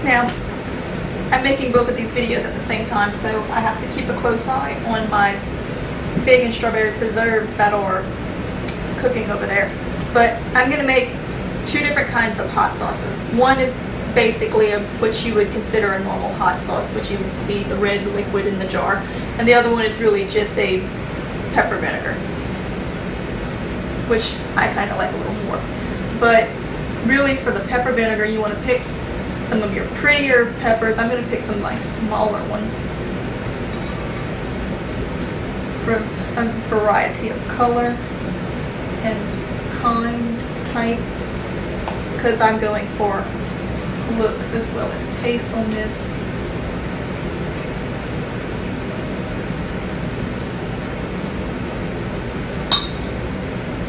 Now, I'm making both of these videos at the same time, so I have to keep a close eye on my fig and strawberry preserves that are cooking over there. But I'm going to make two different kinds of hot sauces. One is basically what you would consider a normal hot sauce, which you would see the red liquid in the jar, and the other one is really just a pepper vinegar, which I kind of like a little more. But really, for the pepper vinegar, you want to pick some of your prettier peppers. I'm going to pick some of my smaller ones for a variety of color and kind type, because I'm going for looks as well as taste on this.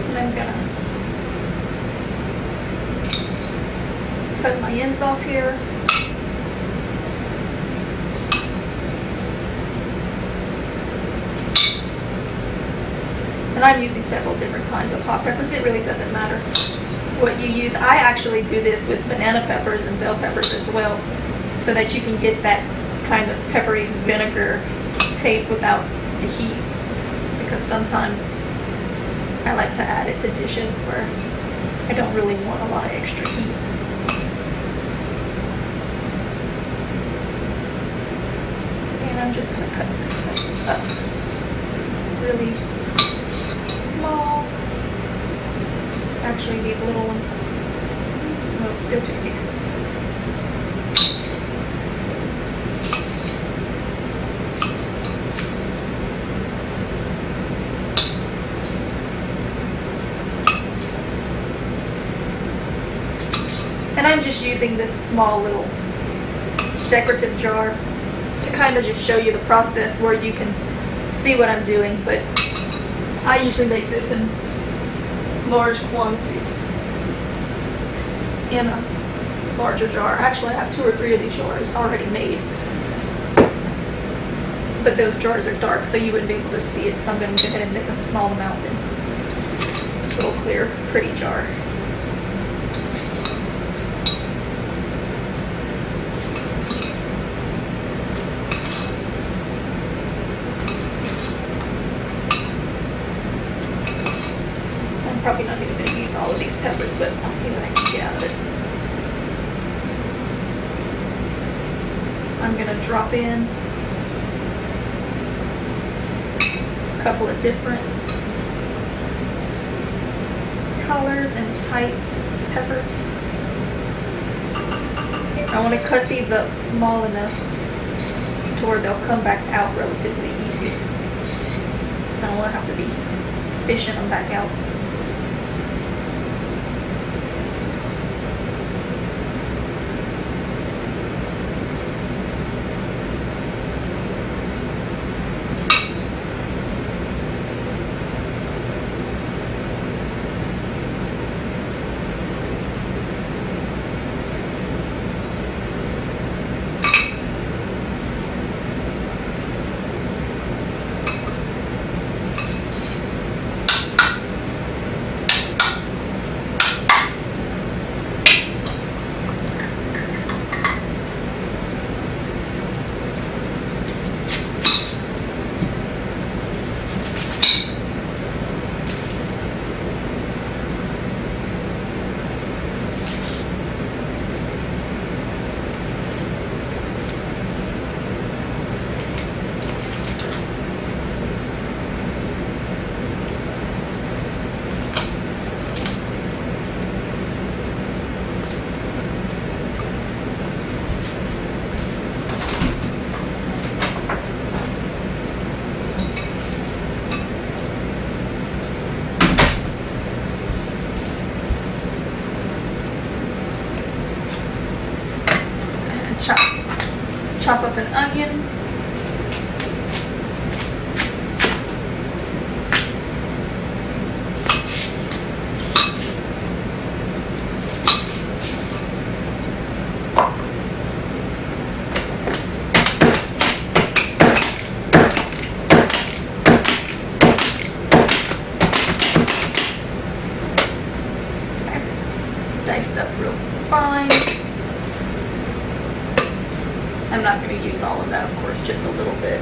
And I'm gonna cut my ends off here. And I'm using several different kinds of hot peppers. It really doesn't matter what you use. I actually do this with banana peppers and bell peppers as well, so that you can get that kind of peppery vinegar taste without the heat, because sometimes I like to add it to dishes where I don't really want a lot of extra heat. And I'm just going to cut this stuff up really small. Actually, these little ones, no, it's still too big. And I'm just using this small little decorative jar to kind of just show you the process where you can see what I'm doing, but I usually make this in large quantities in a larger jar. Actually, I have 2 or 3 of these jars already made, but those jars are dark, so you wouldn't be able to see it, so I'm going to go ahead and make a small amount in this little clear, pretty jar. Probably not even going to use all of these peppers, but I'll see what I can get out of it. I'm going to drop in a couple of different colors and types of peppers. I want to cut these up small enough to where they'll come back out relatively easy. I don't want to have to be fishing them back out. Chop up an onion. Diced up real fine. I'm not going to use all of that, of course, just a little bit.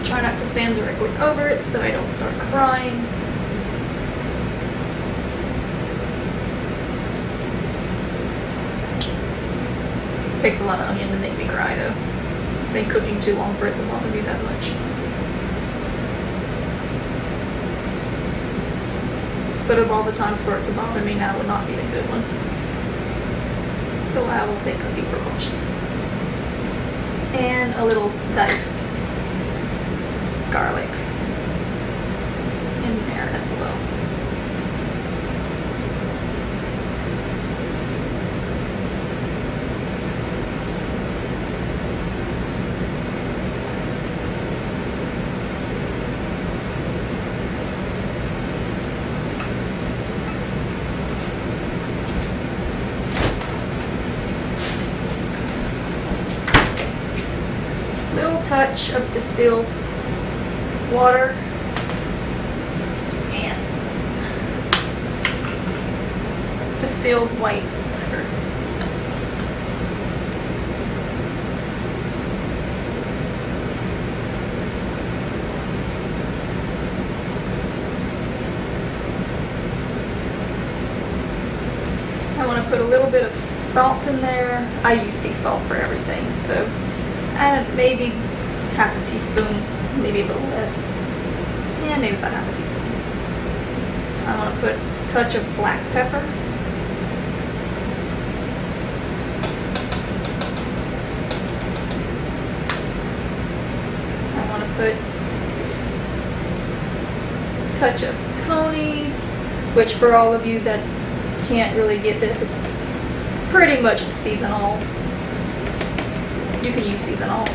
Try not to stand directly over it so I don't start crying. It takes a lot of onion to make me cry though. I've been cooking too long for it to bother me that much. But of all the times for it to bother me, now would not be a good one. So I will take a few precautions. And a little diced garlic in there as well. Little touch of distilled water and distilled white vinegar. I want to put a little bit of salt in there. I use sea salt for everything, so add maybe half a teaspoon, maybe a little less. Yeah, maybe about half a teaspoon. I want to put a touch of black pepper. I want to put a touch of Tony's, which for all of you that can't really get this, it's pretty much seasonal. You can use seasonal.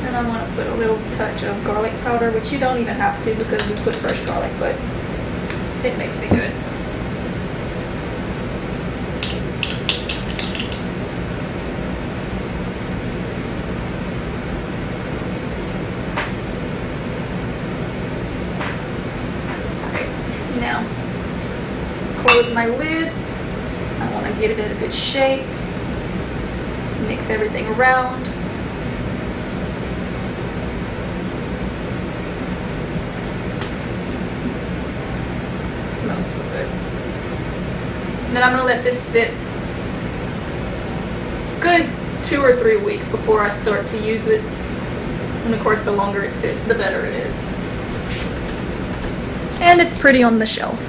And I want to put a little touch of garlic powder, which you don't even have to because we put fresh garlic, but it makes it good. Alright, now close my lid. I want to get it a good shake. Mix everything around. Smells so good. And then I'm going to let this sit good 2 or 3 weeks before I start to use it. And of course, the longer it sits, the better it is. And it's pretty on the shelf.